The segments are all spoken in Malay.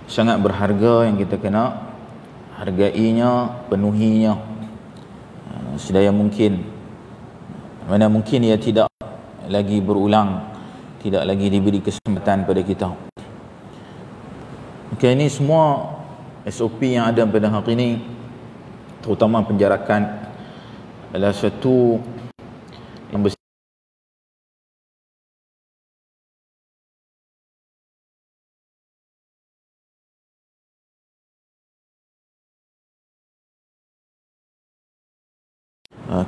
sangat berharga yang kita kena hargainya, penuhinya sedaya mungkin. Mana mungkin ia tidak lagi berulang, tidak lagi diberi kesempatan pada kita. Okay, ini semua SOP yang ada pada hari ini, terutama penjarakan, adalah satu yang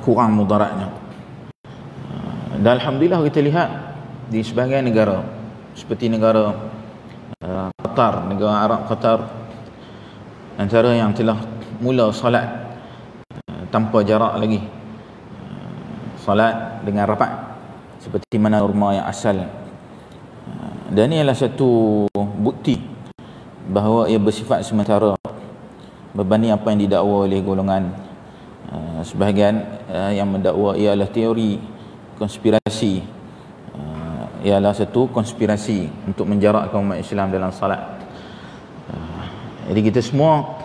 kurang mudaratnya. Dan alhamdulillah kita lihat di sebahagian negara seperti negara Qatar, negara Arab Qatar, antara yang telah mula salat tanpa jarak lagi, salat dengan rapat seperti mana norma yang asal. Dan ini adalah satu bukti bahawa ia bersifat sementara berbanding apa yang didakwa oleh golongan sebahagian yang mendakwa ia adalah teori konspirasi, ialah satu konspirasi untuk menjarakkan umat Islam dalam salat. Jadi kita semua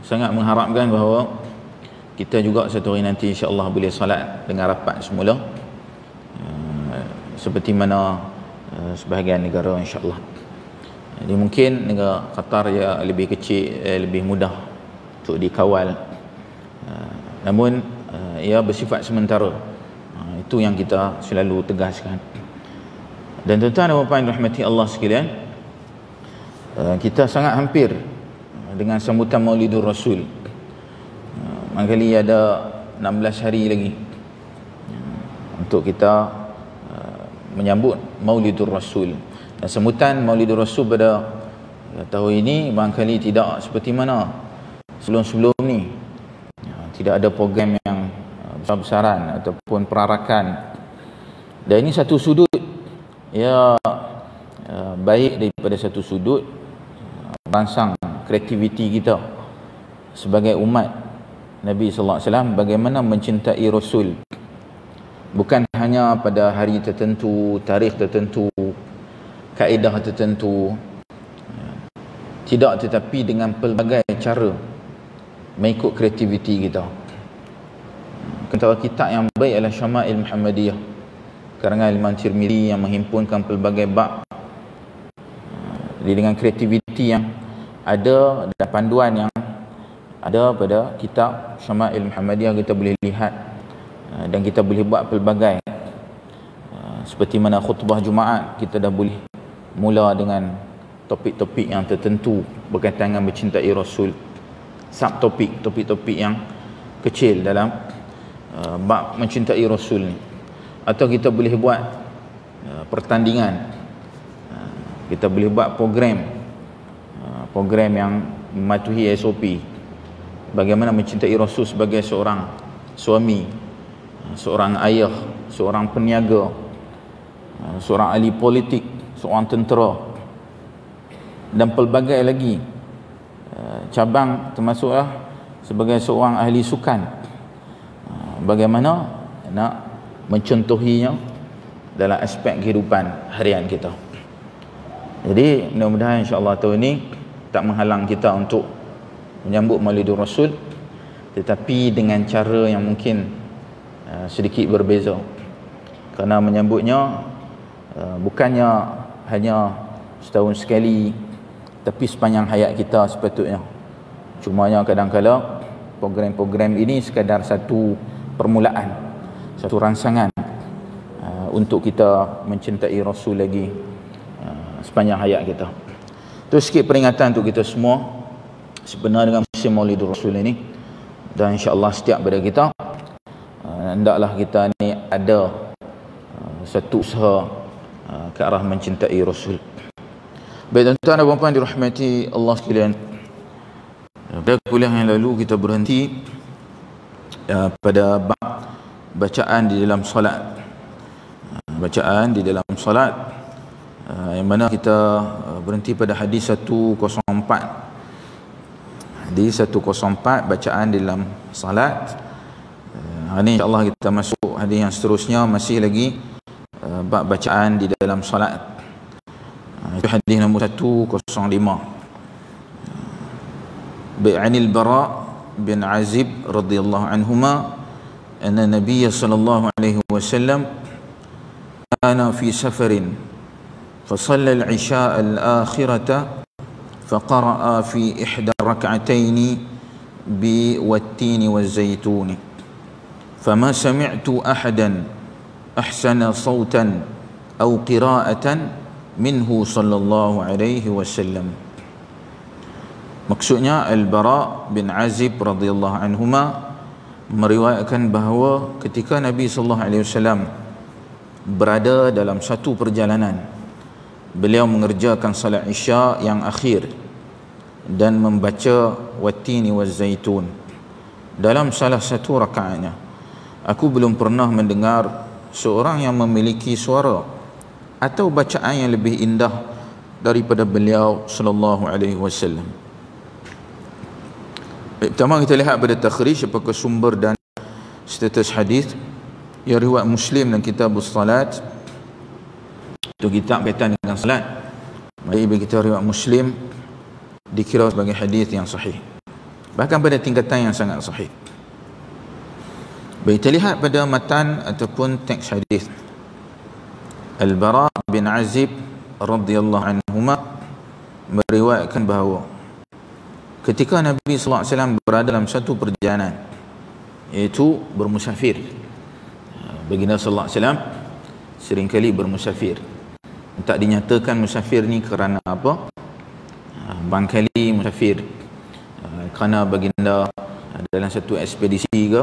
sangat mengharapkan bahawa kita juga satu hari nanti insya-Allah boleh salat dengan rapat semula, seperti mana sebahagian negara insya-Allah. Jadi mungkin negara Qatar ya lebih kecil, lebih mudah untuk dikawal, namun ia bersifat sementara. Itu yang kita selalu tegaskan. Dan tuan-tuan dan puan rahmati Allah sekalian, kita sangat hampir dengan sambutan Maulidur Rasul. Mangkali ada 16 hari lagi untuk kita menyambut Maulidur Rasul. Dan sambutan Maulidur Rasul pada tahun ini barangkali tidak seperti mana sebelum-sebelum ni. Tidak ada program yang besar-besaran ataupun perarakan. Dan ini satu sudut ya baik daripada satu sudut rangsang kreativiti kita sebagai umat Nabi sallallahu alaihi wasallam, bagaimana mencintai Rasul, bukan hanya pada hari tertentu, tarikh tertentu, kaedah tertentu, tidak, tetapi dengan pelbagai cara mengikut kreativiti kita. Antara kitab yang baik adalah Syama'il Muhammadiyah karangan Imam Tirmizi yang menghimpunkan pelbagai bab. Jadi dengan kreativiti yang ada dan panduan yang ada pada kitab Syama'il Muhammadiyah, kita boleh lihat dan kita boleh buat pelbagai, seperti mana khutbah Jumaat kita dah boleh mula dengan topik-topik yang tertentu berkaitan dengan mencintai Rasul, subtopik, topik-topik yang kecil dalam bab mencintai Rasul ni. Atau kita boleh buat pertandingan, kita boleh buat program yang mematuhi SOP, bagaimana mencintai Rasul sebagai seorang suami, seorang ayah, seorang peniaga, seorang ahli politik, seorang tentera, dan pelbagai lagi cabang, termasuklah sebagai seorang ahli sukan, bagaimana nak mencontohinya dalam aspek kehidupan harian kita. Jadi mudah-mudahan insya-Allah tahun ini tak menghalang kita untuk menyambut Maulidur Rasul, tetapi dengan cara yang mungkin sedikit berbeza. Kerana menyambutnya bukannya hanya setahun sekali, tapi sepanjang hayat kita sepatutnya. Cumanya kadang-kadang program-program ini sekadar satu permulaan, satu rangsangan untuk kita mencintai Rasul lagi sepanjang hayat kita. Itu sikit peringatan untuk kita semua sebenarnya dengan musim Maulidur Rasul ini. Dan insya-Allah setiap pada kita hendaklah kita ni ada satu usaha ke arah mencintai Rasul. Baik tuan-tuan dan puan-puan dirahmati Allah sekalian, pada kuliah yang lalu kita berhenti pada bab bacaan di dalam solat. Bacaan di dalam solat, yang mana kita berhenti pada hadis 104. Hadis 104 bacaan di dalam solat. Hari ini insya-Allah kita masuk hadis yang seterusnya, masih lagi bab bacaan di dalam solat. Itu hadis nombor 105. عن البراء بن عازب رضي الله عنهما أن النبي صلى الله عليه وسلم كان في سفر فصلى العشاء الآخرة فقرأ في إحدى الركعتين بالتين والزيتون فما سمعت أحدا أحسن صوتا أو قراءة منه صلى الله عليه وسلم. Maksudnya Al-Bara bin Azib radhiyallahu anhuma meriwayatkan bahawa ketika Nabi sallallahu alaihi wasallam berada dalam satu perjalanan, beliau mengerjakan salat Isya yang akhir dan membaca Wattini waz-Zaitun. Dalam salah satu rakaatnya, aku belum pernah mendengar seorang yang memiliki suara atau bacaan yang lebih indah daripada beliau sallallahu alaihi wasallam. Pertama kita lihat pada takhrij apakah sumber dan status hadis. Ya, riwayat Muslim dan kitab salat. Itu kitab kaitan dengan salat. Mari bagi kita riwayat Muslim dikira sebagai hadis yang sahih. Bahkan pada tingkatan yang sangat sahih. Baik, kita lihat pada matan ataupun teks hadis. Al-Bara bin Azib radhiyallahu anhuma meriwayatkan bahawa ketika Nabi sallallahu alaihi wasallam berada dalam satu perjalanan, iaitu bermusafir. Baginda sallallahu alaihi wasallam seringkali bermusafir. Tak dinyatakan musafir ni kerana apa? Barangkali musafir kerana baginda dalam satu ekspedisi ke,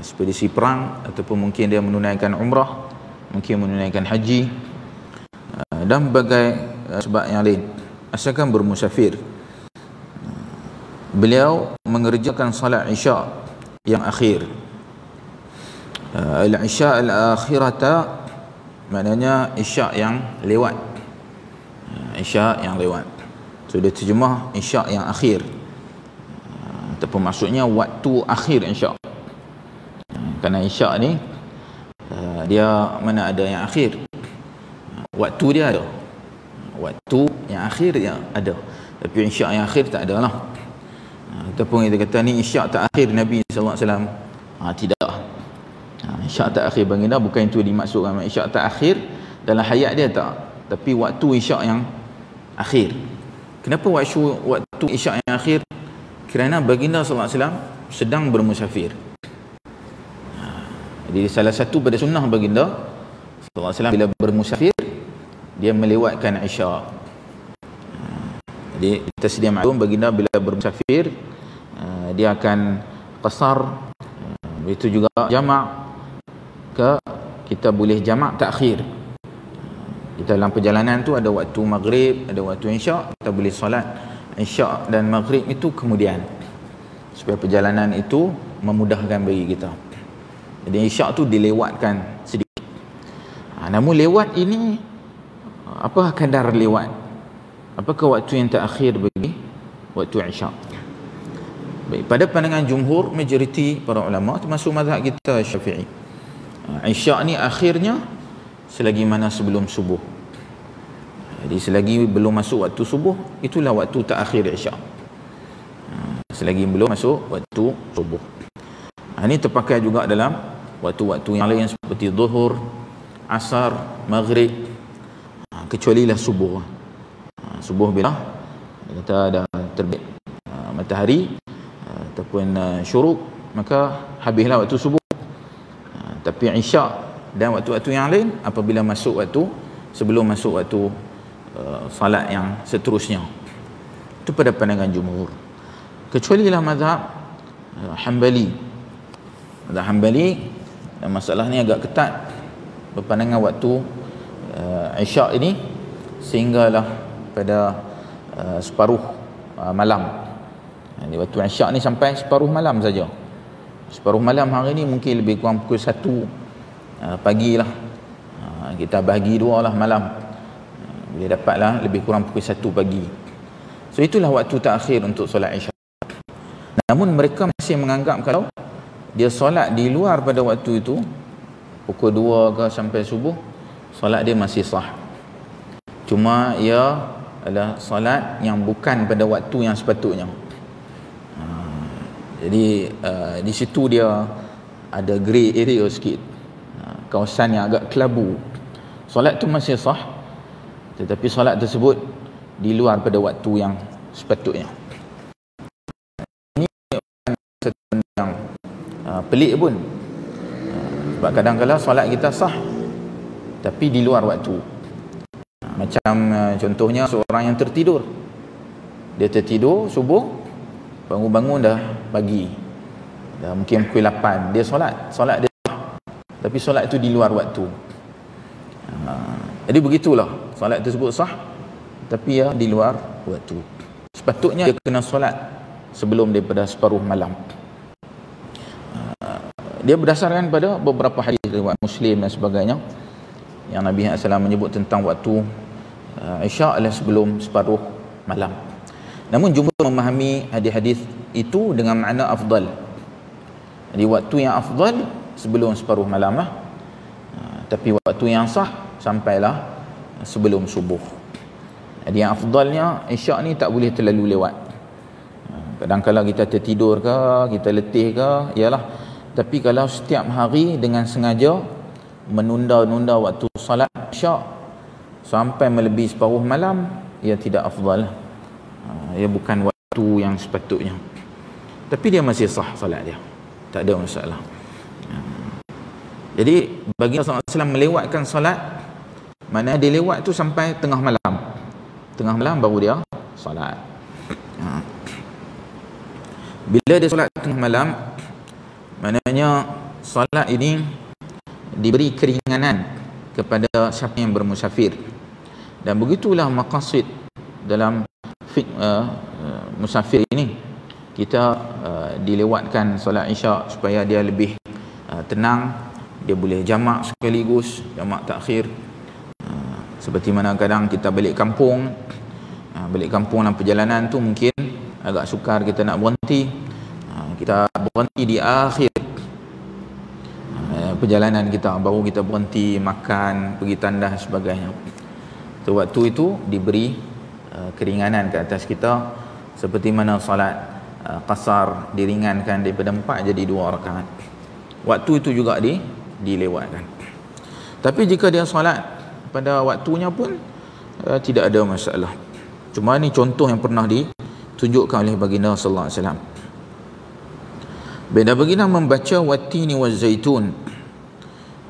ekspedisi perang, ataupun mungkin dia menunaikan umrah, mungkin menunaikan haji, dan berbagai sebab yang lain. Asalkan bermusafir, beliau mengerjakan salat Isya yang akhir. Al-Isya al-akhirata maknanya Isya yang lewat. Isya yang lewat. So dia terjemah Isya yang akhir. Ataupun maksudnya waktu akhir Isya. Kerana Isya ni dia mana ada yang akhir. Waktu dia ada. Waktu yang akhir dia ada. Tapi Isya yang akhir tak ada lah. Ataupun kita kata ni isyak tak akhir Nabi sallallahu alaihi wasallam. Tidak. Isyak tak akhir baginda bukan itu dimaksudkan. Isyak tak akhir dalam hayat dia tak, tapi waktu isyak yang akhir. Kenapa waktu isyak yang akhir? Kerana baginda sallallahu alaihi wasallam sedang bermusafir. Jadi salah satu pada sunnah baginda sallallahu alaihi wasallam bila bermusafir dia melewatkan isyak. Jadi kita sedia maklum baginda bila bermusafir dia akan qasar, itu juga jamak ke kita boleh jamak takhir. Kita dalam perjalanan tu ada waktu maghrib, ada waktu isyak, kita boleh solat isyak dan maghrib itu kemudian, supaya perjalanan itu memudahkan bagi kita. Jadi isyak tu dilewatkan sedikit. Namun lewat ini apa kadar lewat? Apakah waktu yang terakhir bagi waktu Isyak? Baik, pada pandangan jumhur, majoriti para ulama termasuk mazhab kita Syafi'i, Isyak ni akhirnya selagi mana sebelum subuh. Jadi selagi belum masuk waktu subuh, itulah waktu terakhir Isyak. Selagi belum masuk waktu subuh. Ini terpakai juga dalam waktu-waktu yang lain seperti zuhur, asar, maghrib, kecualilah subuh. Subuh bila kita ada terbit matahari ataupun syuruk, maka habislah waktu subuh. Tapi Isyak dan waktu-waktu yang lain apabila masuk waktu, sebelum masuk waktu salat yang seterusnya. Itu pada pandangan jumhur. Kecualilah mazhab Hanbali. Mazhab Hanbali dan masalah ni agak ketat berpandangan waktu Isyak ini sehinggalah pada separuh malam. Jadi waktu Isyak ni sampai separuh malam saja. Separuh malam hari ni mungkin lebih kurang pukul 1 pagi lah. Kita bahagi 2 lah malam. Boleh dapatlah lebih kurang pukul 1 pagi. So itulah waktu terakhir untuk solat Isyak. Namun mereka masih menganggap kalau dia solat di luar pada waktu itu, pukul 2 ke sampai subuh, solat dia masih sah. Cuma ia adalah solat yang bukan pada waktu yang sepatutnya. Jadi di situ dia ada grey area sikit, kawasan yang agak kelabu. Solat tu masih sah, tetapi solat tersebut di luar pada waktu yang sepatutnya. Ini satu benda yang pelik pun, sebab kadang-kadang solat kita sah tapi di luar waktu. Macam contohnya seorang yang tertidur, dia tertidur subuh, bangun-bangun dah pagi, dah mungkin pukul 8, dia solat dia sah, tapi solat itu di luar waktu. Jadi begitulah, solat tersebut sah tapi ya di luar waktu. Sepatutnya dia kena solat sebelum daripada separuh malam. Dia berdasarkan pada beberapa hadis riwayat Muslim dan sebagainya, yang Nabi SAW menyebut tentang waktu Isya' adalah sebelum separuh malam. Namun jumhur memahami hadis-hadis itu dengan makna afdal. Jadi waktu yang afdal sebelum separuh malam lah, tapi waktu yang sah sampailah sebelum subuh. Jadi yang afdalnya Isya' ni tak boleh terlalu lewat. Kadang-kadang kita tertidur ke, kita letih ke, ialah. Tapi kalau setiap hari dengan sengaja menunda-nunda waktu salat Isya' sampai melebihi separuh malam, ia tidak afdal. Ia bukan waktu yang sepatutnya. Tapi dia masih sah salat dia, tak ada masalah. Jadi bagi Rasulullah SAW melewatkan salat, mana dia lewat tu sampai tengah malam. Tengah malam baru dia salat. Bila dia salat tengah malam, maknanya salat ini diberi keringanan kepada siapa yang bermusafir. Dan begitulah maqasid dalam musafir ini. Kita dilewatkan solat Isya' supaya dia lebih tenang, dia boleh jamak sekaligus, jamak takhir. Seperti mana kadang kita balik kampung dalam perjalanan tu mungkin agak sukar kita nak berhenti, kita berhenti di akhir perjalanan kita, baru kita berhenti makan, pergi tandas sebagainya. Waktu itu diberi keringanan ke atas kita, seperti mana salat qasar diringankan daripada 4 jadi 2 rakaat. Waktu itu juga dilewatkan. Tapi jika dia salat pada waktunya pun tidak ada masalah. Cuma ni contoh yang pernah ditunjukkan oleh baginda sallallahu alaihi wasallam. Beda baginda membaca wattini wazzaitun.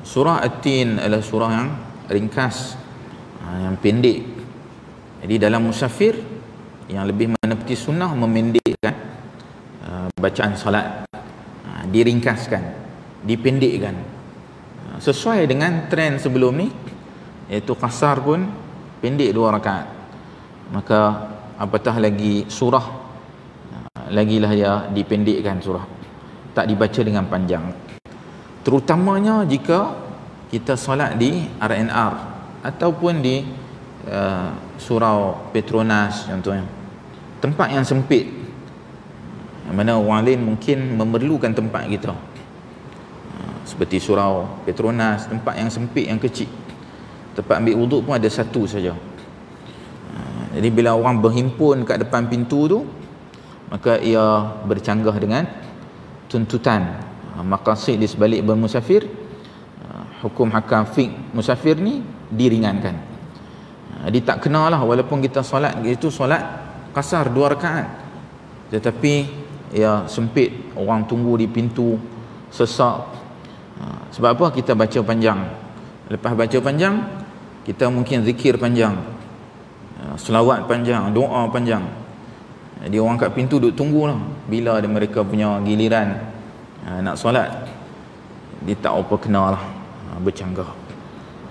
Surah At-Tin adalah surah yang ringkas, yang pendek. Jadi dalam musafir yang lebih menepati sunnah memendekkan bacaan salat, diringkaskan, dipendekkan, sesuai dengan trend sebelum ni, iaitu qasar pun pendek 2 rakaat. Maka apatah lagi surah, lagilah dia dipendekkan surah, tak dibaca dengan panjang. Terutamanya jika kita solat di RNR ataupun di surau Petronas contohnya, tempat yang sempit, mana orang lain mungkin memerlukan tempat kita, seperti surau Petronas, tempat yang sempit, yang kecil, tempat ambil wuduk pun ada satu saja. Jadi bila orang berhimpun kat depan pintu tu, maka ia bercanggah dengan tuntutan maqasid di sebalik bermusafir. Hukum hakam fiqh musafir ni diringankan. Jadi tak kenalah walaupun kita solat itu solat qasar 2 rakaat, tetapi ya sempit, orang tunggu di pintu, sesak. Sebab apa? Kita baca panjang. Lepas baca panjang, kita mungkin zikir panjang, selawat panjang, doa panjang. Jadi orang kat pintu duduk tunggulah bila ada mereka punya giliran nak solat. Dia tak apa kenalah, bercanggah.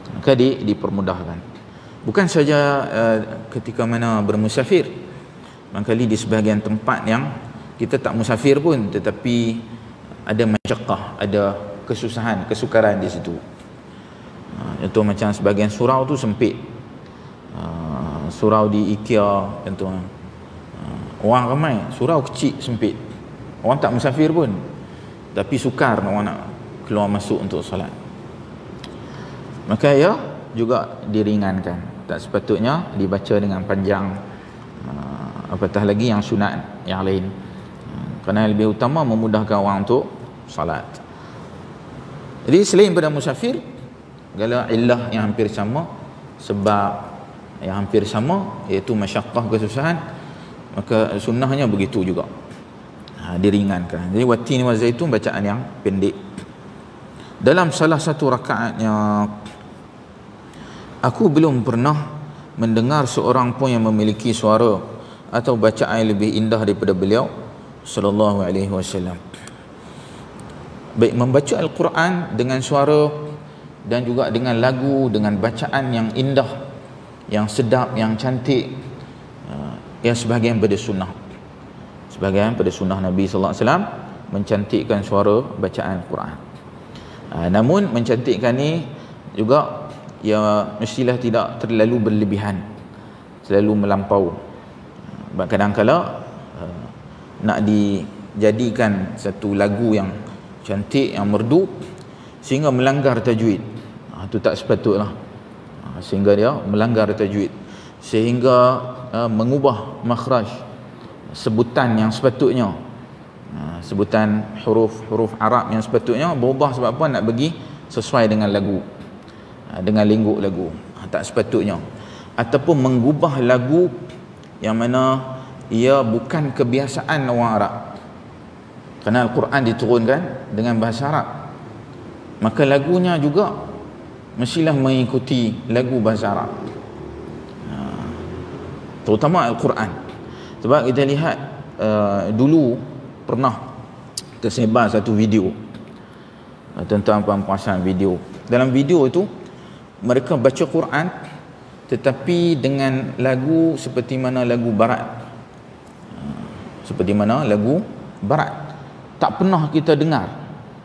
Maka dipermudahkan. Bukan saja ketika mana bermusafir, mangkali di sebahagian tempat yang kita tak musafir pun, tetapi ada masyaqqah, ada kesusahan, kesukaran di situ. Contoh macam sebahagian surau tu sempit, surau di IKEA contohnya, orang ramai, surau kecil sempit, orang tak musafir pun, tapi sukar orang nak keluar masuk untuk solat. Maka ya juga diringankan, tak sepatutnya dibaca dengan panjang, apatah lagi yang sunat yang lain. Kerana yang lebih utama memudahkan orang untuk salat. Jadi selain pada musafir, segala illah yang hampir sama, sebab yang hampir sama, iaitu masyaqqah, kesusahan, maka sunnahnya begitu juga, diringankan. Jadi wattin wa zaitun bacaan yang pendek. Dalam salah satu rakaatnya, aku belum pernah mendengar seorang pun yang memiliki suara atau bacaan yang lebih indah daripada beliau sallallahu alaihi wasallam. Baik membaca Al-Quran dengan suara dan juga dengan lagu, dengan bacaan yang indah, yang sedap, yang cantik, yang sebahagian pada sunnah. Sebahagian pada sunnah Nabi sallallahu alaihi wasallam mencantikkan suara bacaan Quran. Namun mencantikkan ni juga ya mestilah tidak terlalu berlebihan, terlalu melampau. Kadang-kala nak dijadikan satu lagu yang cantik, yang merdu sehingga melanggar tajwid, itu tak sepatutlah. Sehingga dia melanggar tajwid, sehingga mengubah makhraj, sebutan yang sepatutnya, sebutan huruf Arab yang sepatutnya berubah. Sebab apa? Nak bagi sesuai dengan lagu, dengan lingguk lagu. Tak sepatutnya. Ataupun mengubah lagu yang mana ia bukan kebiasaan orang Arab. Kerana Al-Quran diturunkan dengan bahasa Arab, maka lagunya juga mestilah mengikuti lagu bahasa Arab, terutama Al-Quran. Sebab kita lihat dulu pernah tersebar satu video tentang pemapasan video. Dalam video itu mereka baca Quran tetapi dengan lagu seperti mana lagu barat, seperti mana lagu barat. Tak pernah kita dengar,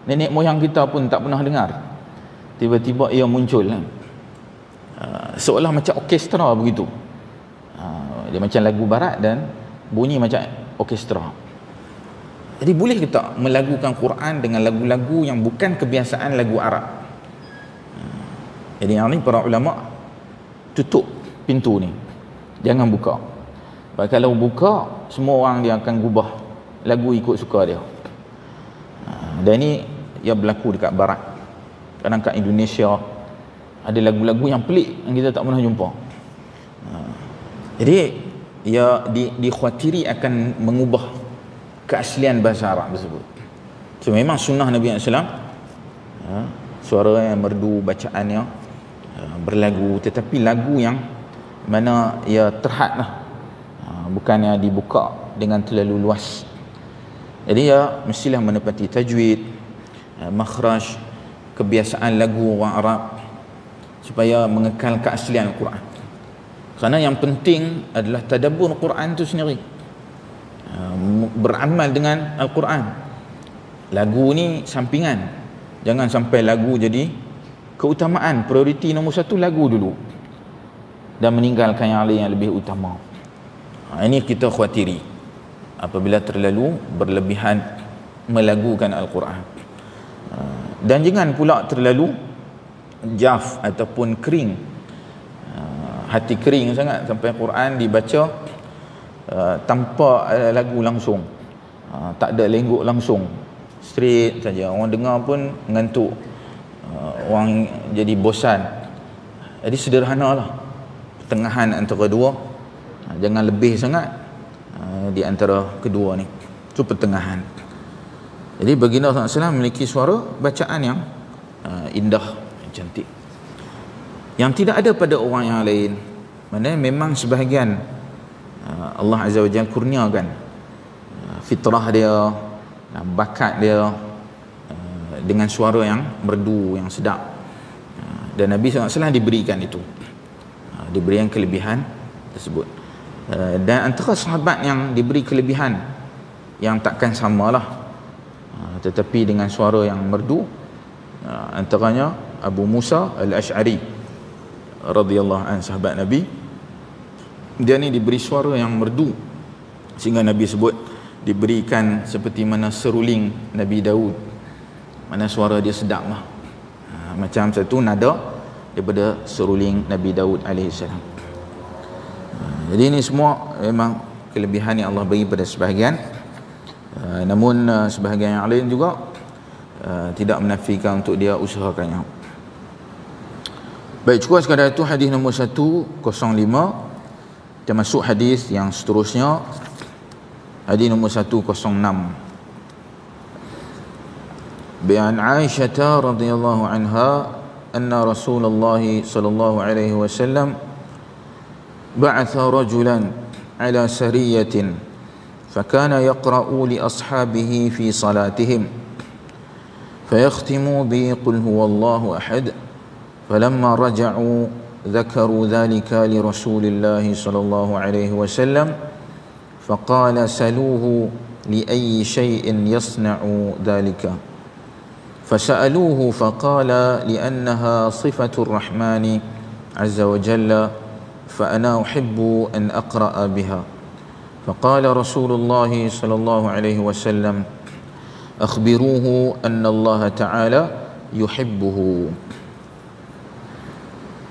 nenek moyang kita pun tak pernah dengar. Tiba-tiba ia muncul, seolah macam orkestra begitu. Dia macam lagu barat dan bunyi macam orkestra. Jadi boleh ke tak melagukan Quran dengan lagu-lagu yang bukan kebiasaan lagu Arab? Jadi yang ni para ulama tutup pintu ni, jangan buka. Sebab kalau buka, semua orang dia akan gubah lagu ikut suka dia. Dan ni ia berlaku dekat barat. Kadang kat Indonesia ada lagu-lagu yang pelik yang kita tak pernah jumpa. Jadi ia dikhawatiri akan mengubah keaslian bahasa Arab tersebut. So memang sunnah Nabi SAW, suara yang merdu, bacaannya berlagu, tetapi lagu yang mana ia terhad lah, bukannya dibuka dengan terlalu luas. Jadi ia mestilah menepati tajwid, makhraj, kebiasaan lagu orang Arab, supaya mengekal keaslian Al-Quran. Kerana yang penting adalah tadabbur Al-Quran itu sendiri, beramal dengan Al-Quran. Lagu ni sampingan, jangan sampai lagu jadi keutamaan. Prioriti nombor satu lagu dulu dan meninggalkan yang lain yang lebih utama. Ini kita khawatiri apabila terlalu berlebihan melagukan Al-Quran. Dan jangan pula terlalu jaf ataupun kering, hati kering sangat sampai Quran dibaca tanpa lagu langsung, tak ada lengguk langsung, straight saja. Orang dengar pun mengantuk, orang jadi bosan. Jadi sederhanalah, pertengahan antara dua, jangan lebih sangat di antara kedua ni, itu pertengahan. Jadi baginda SAW memiliki suara bacaan yang indah, yang cantik, yang tidak ada pada orang yang lain. Maksudnya memang sebahagian Allah Azza wa Jalla kurniakan fitrah dia, bakat dia dengan suara yang merdu, yang sedap. Dan Nabi SAW diberikan itu, diberikan kelebihan tersebut. Dan antara sahabat yang diberi kelebihan yang takkan samalah, tetapi dengan suara yang merdu, antaranya Abu Musa Al-Ash'ari radhiyallahu anhu, sahabat Nabi. Dia ni diberi suara yang merdu sehingga Nabi sebut diberikan seperti mana seruling Nabi Daud, mana suara dia sedap lah, macam satu nada daripada seruling Nabi Daud alaihissalam. Jadi ini semua memang kelebihan yang Allah beri pada sebahagian Namun sebahagian yang lain juga tidak menafikan untuk dia usahakannya. Baik, cukup sekadar itu hadis nombor 105. Kita masuk hadis yang seterusnya, hadis nombor 106. Bi'an Aisyah radhiyallahu anha anna Rasulullah sallallahu alaihi wasallam ba'atha rajulan ala sariyatin فكان يقرأ لأصحابه في صلاتهم فيختم بقل هو الله أحد فلما رجعوا ذكروا ذلك لرسول الله صلى الله عليه وسلم فقال سلوه لأي شيء يصنع ذلك فسألوه فقال لأنها صفة الرحمن عز وجل فأنا أحب أن أقرأ بها فقال رسول الله صلى الله عليه وسلم أخبروه أن الله تعالى يحبه.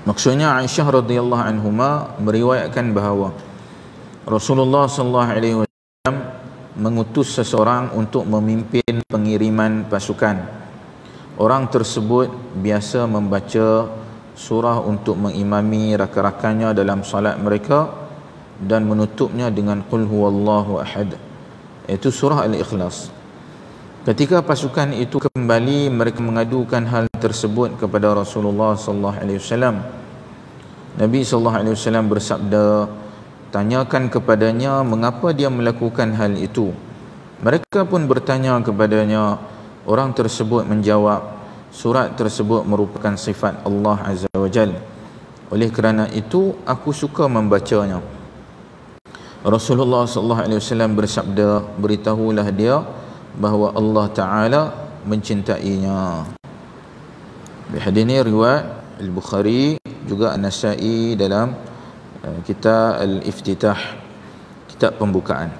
Maksudnya Aisyah radhiyallahu anhuma meriwayatkan bahawa Rasulullah sallallahu alaihi wasallam mengutus seseorang untuk memimpin pengiriman pasukan. Orang tersebut biasa membaca surah untuk mengimami rakan-rakannya dalam salat mereka dan menutupnya dengan qul huwallahu ahad, iaitu surah Al-Ikhlas. Ketika pasukan itu kembali, mereka mengadukan hal tersebut kepada Rasulullah sallallahu alaihi wasallam. Nabi sallallahu alaihi wasallam bersabda, tanyakan kepadanya mengapa dia melakukan hal itu. Mereka pun bertanya kepadanya. Orang tersebut menjawab, surat tersebut merupakan sifat Allah Azza wa Jalla. Oleh kerana itu aku suka membacanya. Rasulullah sallallahu alaihi wasallam bersabda, beritahulah dia bahawa Allah Taala mencintainya. Hadis ini riwayat Al-Bukhari juga An-Nasa'i dalam kitab Al-Iftitah, kitab pembukaan.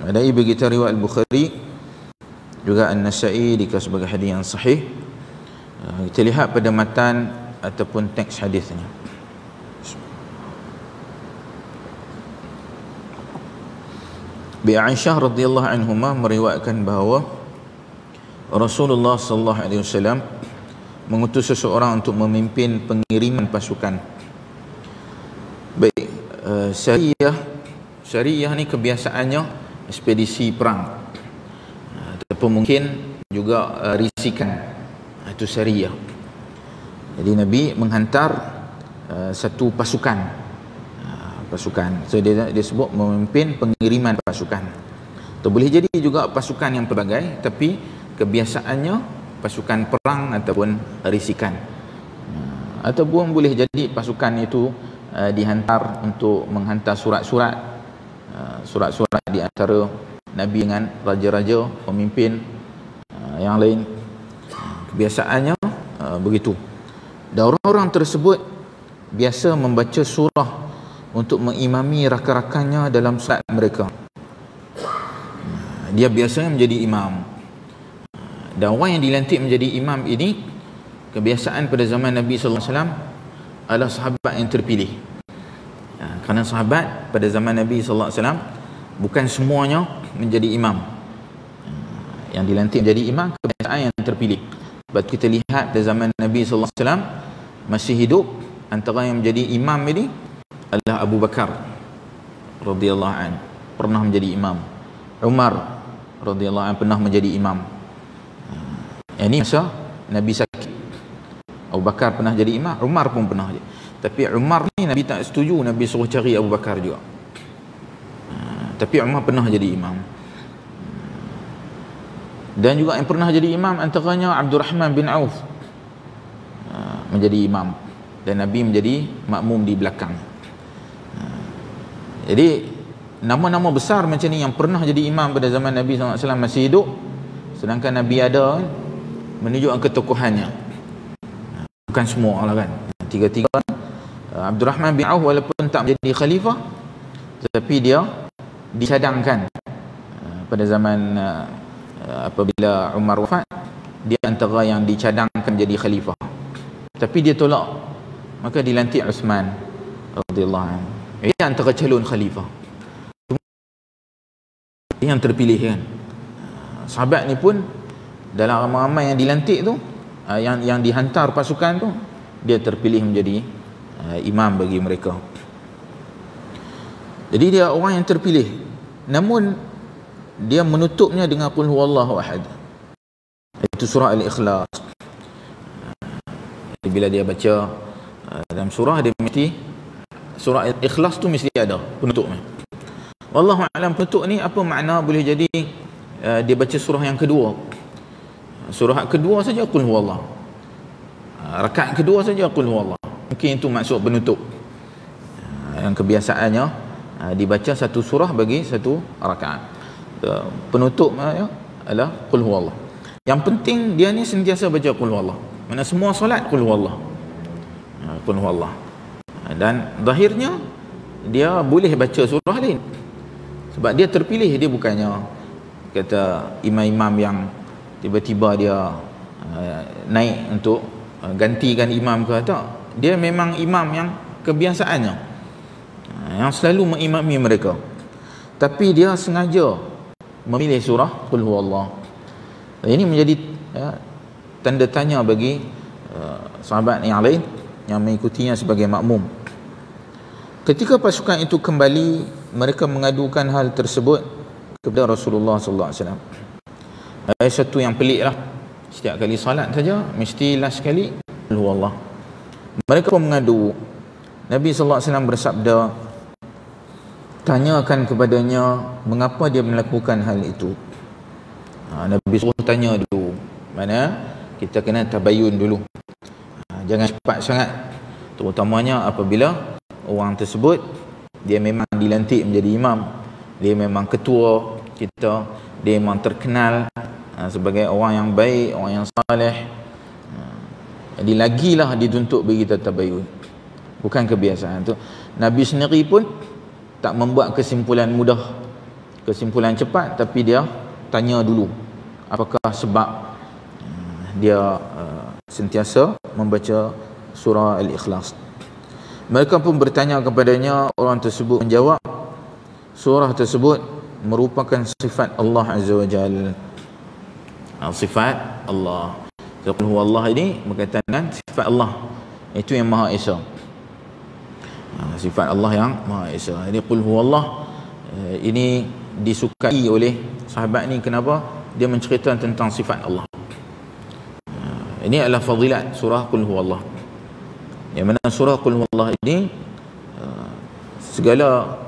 Ada bagi kita riwayat Al-Bukhari juga An-Nasa'i dikatakan sebagai hadis yang sahih. Kita lihat pada matan ataupun teks hadisnya. Bi Aisyah radhiyallahu anhuma meriwayatkan bahawa Rasulullah sallallahu alaihi wasallam mengutus seseorang untuk memimpin pengiriman pasukan. Baik, syariah ni kebiasaannya ekspedisi perang ataupun mungkin juga risikan, itu syariah. Jadi Nabi menghantar satu pasukan. So dia sebut memimpin pengiriman pasukan. Atau boleh jadi juga pasukan yang pelbagai, tapi kebiasaannya pasukan perang ataupun risikan. Ataupun boleh jadi pasukan itu dihantar untuk menghantar surat-surat di antara Nabi dengan raja-raja, pemimpin yang lain. Kebiasaannya begitu. Dan orang-orang tersebut biasa membaca surah untuk mengimami rakan-rakannya dalam salat mereka. Dia biasanya menjadi imam. Dan orang yang dilantik menjadi imam ini, kebiasaan pada zaman Nabi sallallahu alaihi wasallam adalah sahabat yang terpilih. Kerana sahabat pada zaman Nabi sallallahu alaihi wasallam bukan semuanya menjadi imam. Yang dilantik menjadi imam kebiasaan yang terpilih. Sebab kita lihat pada zaman Nabi sallallahu alaihi wasallam masih hidup, antara yang menjadi imam ini adalah Abu Bakar radhiyallahu anhu, pernah menjadi imam. Umar radhiyallahu anhu pernah menjadi imam. Ini masa Nabi sakit. Abu Bakar pernah jadi imam, Umar pun pernah jadi. Tapi Umar ni Nabi tak setuju, Nabi suruh cari Abu Bakar juga. Tapi Umar pernah jadi imam. Dan juga yang pernah jadi imam antaranya Abdurrahman bin Auf menjadi imam, dan Nabi menjadi makmum di belakang. Jadi nama-nama besar macam ni yang pernah jadi imam pada zaman Nabi SAW masih hidup, sedangkan Nabi ada, menunjukkan ketokohannya. Bukan semua lah kan. Tiga-tiga Abdurrahman bin Auf walaupun tak menjadi khalifah, tetapi dia dicadangkan pada zaman apabila Umar wafat, dia antara yang dicadangkan jadi khalifah. Tapi dia tolak, maka dilantik Uthman radhiyallahu anhu. Ini antara calon khalifah yang terpilih kan. sahabat ni pun dalam ramai-ramai yang dilantik tu, yang dihantar pasukan tu, dia terpilih menjadi imam bagi mereka. Jadi dia orang yang terpilih, namun dia menutupnya dengan qul huwallahu ahad. Itu surah Al-Ikhlas. Bila dia baca dalam surah, dia mesti surah Al-Ikhlas tu mesti ada penutupnya. Wallahu a'lam penutup ni apa makna, boleh jadi dia baca surah yang kedua. Surah kedua saja qul huwallah. Rakaat kedua saja qul huwallah. Mungkin itu maksud penutup. Yang kebiasaannya dibaca satu surah bagi satu rakaat. Penutup adalah qul huwallah. Yang penting dia ni sentiasa baca qul huwallah. Mana semua solat qul huwallah. Qul huwallah. Dan zahirnya dia boleh baca surah lain. Sebab dia terpilih, dia bukannya kata imam-imam yang tiba-tiba dia naik untuk gantikan imam ke, tak. Dia memang imam yang kebiasaannya, yang selalu mengimami mereka. Tapi dia sengaja memilih surah qul huwallah. Ini menjadi tanda tanya bagi sahabat yang lain yang mengikutinya sebagai makmum. Ketika pasukan itu kembali, mereka mengadukan hal tersebut kepada Rasulullah sallallahu alaihi wasallam. Satu yang pelik lah, setiap kali salat saja mesti last sekali qul huwallah. Mereka pun mengadu. Nabi sallallahu alaihi wasallam bersabda, tanyakan kepadanya mengapa dia melakukan hal itu. Nabi suruh tanya dulu. Mana kita kena tabayun dulu. Jangan cepat sangat, terutamanya apabila orang tersebut dia memang dilantik menjadi imam, dia memang ketua kita, dia memang terkenal sebagai orang yang baik, orang yang saleh. Jadi lagilah dituntut bagi kita tabayun. Bukan kebiasaan tu. Nabi sendiri pun tak membuat kesimpulan mudah, kesimpulan cepat, tapi dia tanya dulu apakah sebab dia sentiasa membaca surah Al-Ikhlas. Mereka pun bertanya kepadanya. Orang tersebut menjawab, surah tersebut merupakan sifat Allah Azza wa Jalla. Sifat Allah. Qul huwallah ini berkaitan dengan sifat Allah, itu yang Maha Esa. Sifat Allah yang Maha Esa. Jadi qul huwallah ini disukai oleh sahabat ni. Kenapa? Dia menceritakan tentang sifat Allah. Ini adalah fadilat surah qul huwallah. Yang mana surah qul huwallah ini segala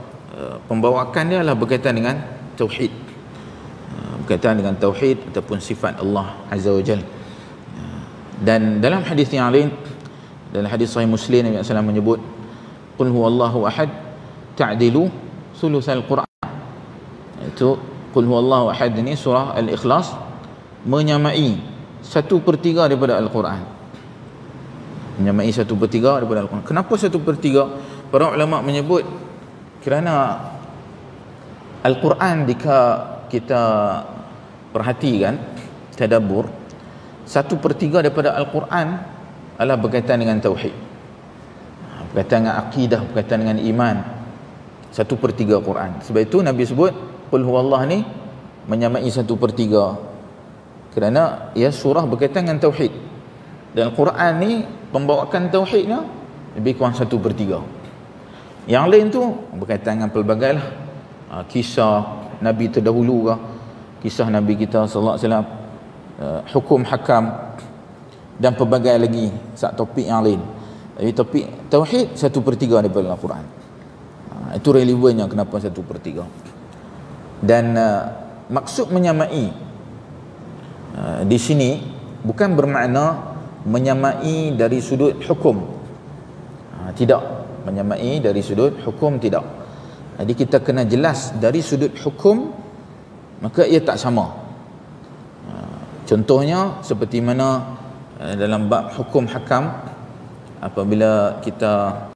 pembawakan dia adalah berkaitan dengan tauhid, berkaitan dengan tauhid ataupun sifat Allah Azza wa Jalla. Dan dalam hadis yang lain, dalam hadis sahih Muslim, Nabi SAW menyebut qul huwallahu ahad ta'dilu thulutsal Quran. Itu qul huwallahu ahad ini surah Al-Ikhlas menyamai 1/3 daripada Al-Quran. Menyamai 1/3 daripada Al-Quran. Kenapa 1/3? Para ulama menyebut kerana Al-Quran, jika kita perhatikan, tadabbur, 1/3 daripada Al-Quran adalah berkaitan dengan tauhid, berkaitan dengan akidah, berkaitan dengan iman. 1/3 Quran. Sebab itu Nabi sebut qul huwallah ni menyamai 1/3, kerana ia surah berkaitan dengan tauhid. Dan Al-Quran ni pembawakan tauhidnya lebih kurang 1/3. Yang lain tu berkaitan dengan pelbagai lah, kisah Nabi terdahulu ke, kisah Nabi kita sallallahu alaihi wasallam, hukum hakam, dan pelbagai lagi topik yang lain. Jadi topik tauhid 1/3 daripada Al-Quran. Itu relevannya kenapa 1/3. Dan maksud menyamai di sini bukan bermakna menyamai dari sudut hukum. Tidak, menyamai dari sudut hukum tidak. Jadi kita kena jelas dari sudut hukum, maka ia tak sama. Contohnya seperti mana dalam bab hukum hakam, apabila kita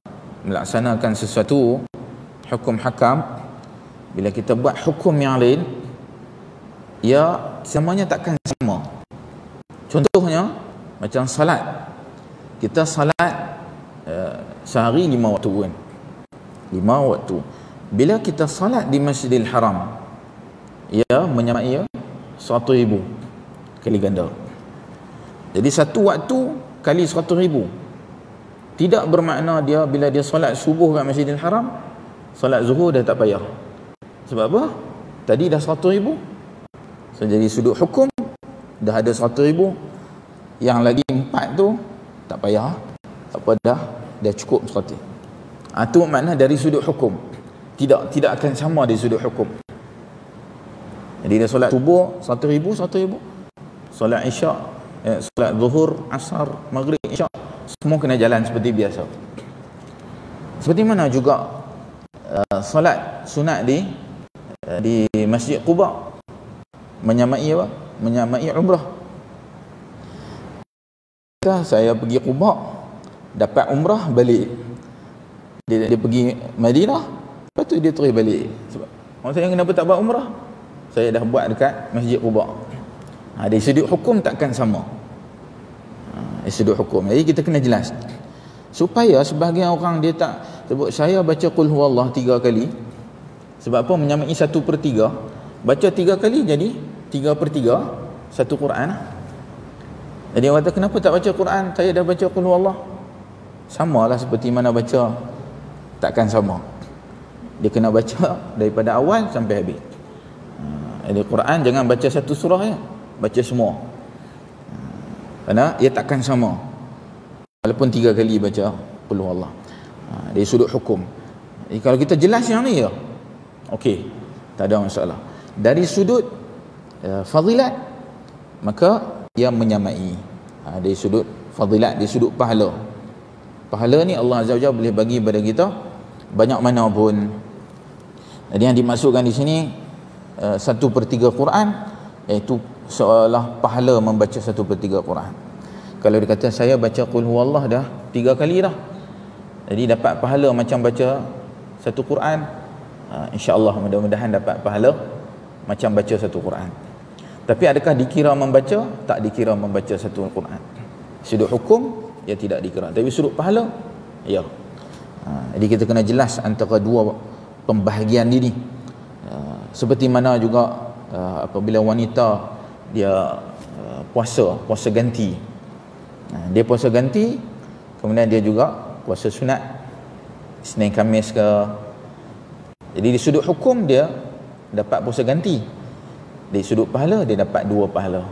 melaksanakan sesuatu hukum hakam, bila kita buat hukum yang lain, ia semuanya takkan sama. Contohnya macam salat. Kita salat sehari 5 waktu kan, 5 waktu. Bila kita salat di Masjidil Haram, ia menyamai 100,000 kali ganda. Jadi satu waktu kali 100,000. Tidak bermakna dia bila dia solat subuh kat Masjidil Haram, solat zuhur dah tak payah. Sebab apa? Tadi dah 100,000. So jadi sudut hukum dah ada 100,000. Yang lagi 4 tu tak payah. Apa dah cukup 100. Itu makna dari sudut hukum. Tidak akan sama dari sudut hukum. Jadi dia solat subuh 100,000. Solat isyak, solat zuhur, asar, maghrib, isyak, semua kena jalan seperti biasa. Seperti mana juga solat sunat di Masjid Quba menyamai apa? Menyamai umrah. Saya pergi Quba, dapat umrah, balik. Dia pergi Madinah, lepas tu dia terus balik. Sebab orang saya kenapa tak buat umrah? Saya dah buat dekat Masjid Quba. Dari sudut hukum takkan sama. Dari sudut hukum. Jadi kita kena jelas. Supaya sebahagian orang dia tak sebut saya baca qul huwallah 3 kali. Sebab apa? Menyamai 1/3. Baca 3 kali jadi 3/3 satu Quran. Jadi orang kata kenapa tak baca Quran? Saya dah baca qul huwallah. Samalah seperti mana baca, takkan sama. Dia kena baca daripada awal sampai habis. Jadi Quran jangan baca satu surah ya, baca semua. Kerana ia takkan sama. Walaupun 3 kali baca qul huwallah. Dari sudut hukum. Jadi kalau kita jelas yang ni ya, okey, tak ada masalah. Dari sudut fadilat, maka dia menyamai. Dari sudut fadilat, dari sudut pahala. Pahala ni Allah Azza wa Jalla boleh bagi pada kita banyak mana pun. Jadi yang dimaksudkan di sini 1/3 Quran, iaitu seolah pahala membaca 1/3 Quran. Kalau dia kata saya baca qul huwallah dah 3 kali dah, jadi dapat pahala macam baca satu Quran. InsyaAllah mudah-mudahan dapat pahala macam baca satu Quran. Tapi adakah dikira membaca? Tak dikira membaca satu Quran. Sudut hukum ia tidak dikira, tapi sudut pahala ya. Jadi kita kena jelas antara dua pembahagian ini. Seperti mana juga apabila wanita dia puasa ganti. Dia puasa ganti, kemudian dia juga puasa sunat Isnin Khamis ke. Jadi di sudut hukum dia dapat puasa ganti. Di sudut pahala dia dapat 2 pahala.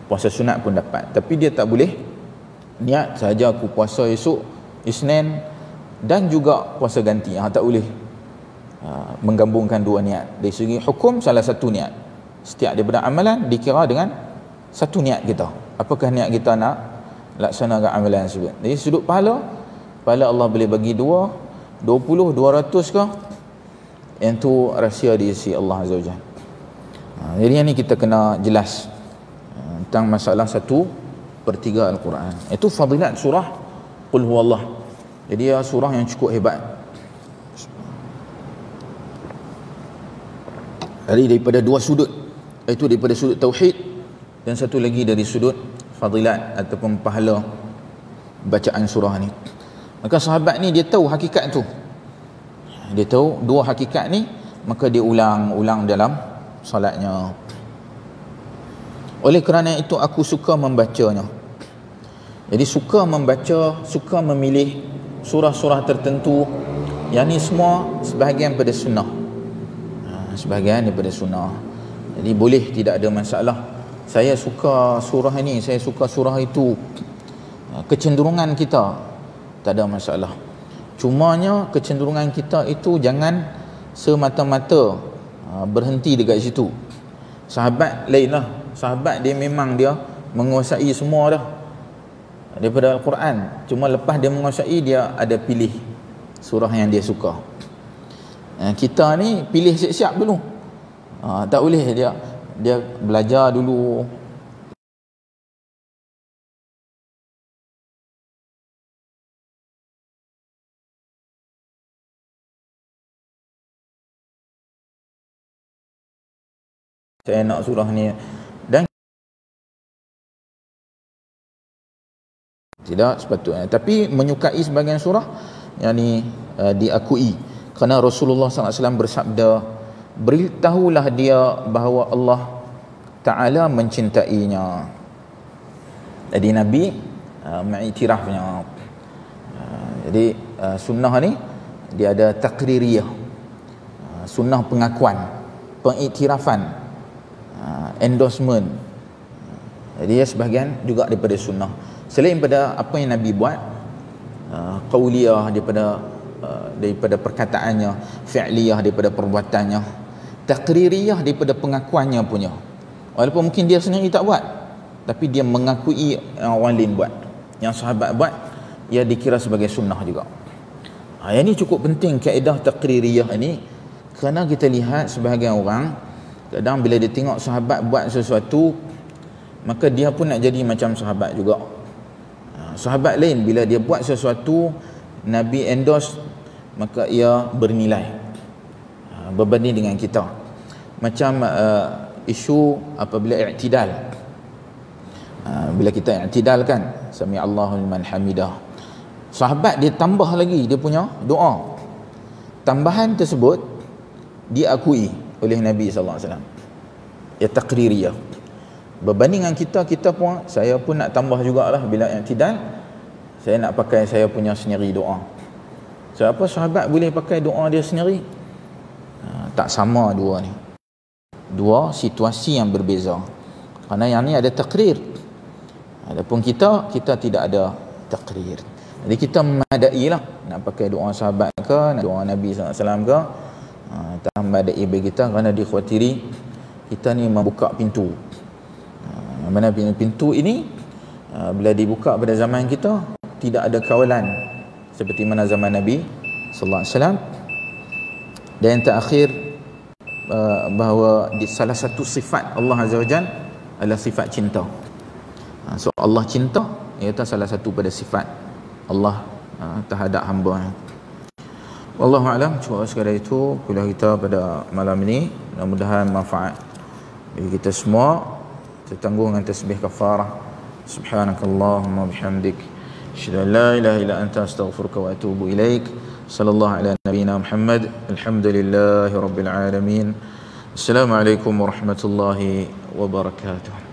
Puasa sunat pun dapat, tapi dia tak boleh niat saja aku puasa esok Isnin dan juga puasa ganti. Tak boleh menggabungkan 2 niat. Dari segi hukum salah satu niat. Setiap daripada amalan dikira dengan satu niat kita. Apakah niat kita nak laksanakan amalan tersebut. Jadi sudut pahala Allah boleh bagi 2, 20, 200 ke? Yang tu rahsia di sisi Allah Azza wa Jalla. Jadi yang ni kita kena jelas tentang masalah 1/3 Al-Quran. Itu fadilat surah Qul Huwallah. Jadi dia surah yang cukup hebat. Jadi daripada 2 sudut, iaitu daripada sudut tauhid dan satu lagi dari sudut fadilat ataupun pahala bacaan surah ni. Maka sahabat ni dia tahu hakikat tu. Dia tahu 2 hakikat ni, maka dia ulang dalam solatnya. Oleh kerana itu aku suka membacanya. Jadi suka membaca, suka memilih surah-surah tertentu. Yang ni semua sebahagian pada sunnah. Sebahagian daripada sunnah. Jadi boleh, tidak ada masalah. Saya suka surah ini, saya suka surah itu. Kecenderungan kita tak ada masalah. Cumanya kecenderungan kita itu jangan semata-mata berhenti dekat situ. Sahabat lainlah. Sahabat dia memang dia menguasai semua dah daripada Al-Quran. Cuma lepas dia menguasai, dia ada pilih surah yang dia suka. Kita ni pilih siap-siap dulu. Tak boleh dia belajar dulu. Saya nak surah ni, dan tidak sepatutnya. Tapi menyukai sebahagian surah yang ni diakui. Kerana Rasulullah SAW bersabda, beritahulah dia bahawa Allah Ta'ala mencintainya. Jadi Nabi mengiktirafnya. Jadi sunnah ni dia ada taqririyah, sunnah pengakuan, pengiktirafan, endorsement. Jadi dia sebahagian juga daripada sunnah. Selain pada apa yang Nabi buat, qauliyah daripada perkataannya, fi'liyah daripada perbuatannya, taqririyah daripada pengakuannya punya. Walaupun mungkin dia sendiri tak buat, tapi dia mengakui orang lain buat. Yang sahabat buat, ia dikira sebagai sunnah juga. Yang ini cukup penting, kaedah taqririyah ini, kerana kita lihat sebahagian orang kadang bila dia tengok sahabat buat sesuatu, maka dia pun nak jadi macam sahabat juga. Sahabat lain bila dia buat sesuatu, Nabi endorse, maka ia bernilai berbanding dengan kita. Macam isu apabila i'tidal, bila kita i'tidal kan, sami Allahu liman hamidah, sahabat dia tambah lagi dia punya doa. Tambahan tersebut diakui oleh Nabi SAW. Ya taqririyah. Berbanding dengan kita pun, saya pun nak tambah jugalah bila i'tidal, saya nak pakai saya punya sendiri doa. Siapa sahabat boleh pakai doa dia sendiri? Tak sama dua ni. Dua situasi yang berbeza. Kerana yang ni ada taqrir. Adapun kita tidak ada taqrir. Jadi kita memadai lah nak pakai doa sahabat ke, nak doa Nabi SAW ke, tak memadai bagi kita, kerana dikhawatiri kita ni membuka pintu. Mana pintu ini bila dibuka pada zaman kita, tidak ada kawalan seperti mana zaman Nabi sallallahu alaihi wasallam. Dan yang terakhir, bahawa di salah satu sifat Allah Azza wa Jalla adalah sifat cinta. So Allah cinta, iaitu salah satu pada sifat Allah terhadap hamba. Wallahu a'lam. Cukup sekadar itu kuliah kita pada malam ini. Mudah-mudahan manfaat bagi kita semua. Kita tangguh dengan tasbih kafarah. Subhanakallahumma bihamdik, asyhadu an la ilaha illa anta, astaghfiruka wa atubu ilaik. Sallallahu ala nabiyyina Muhammad. Alhamdulillahi rabbil alamin. Assalamualaikum warahmatullahi wabarakatuh.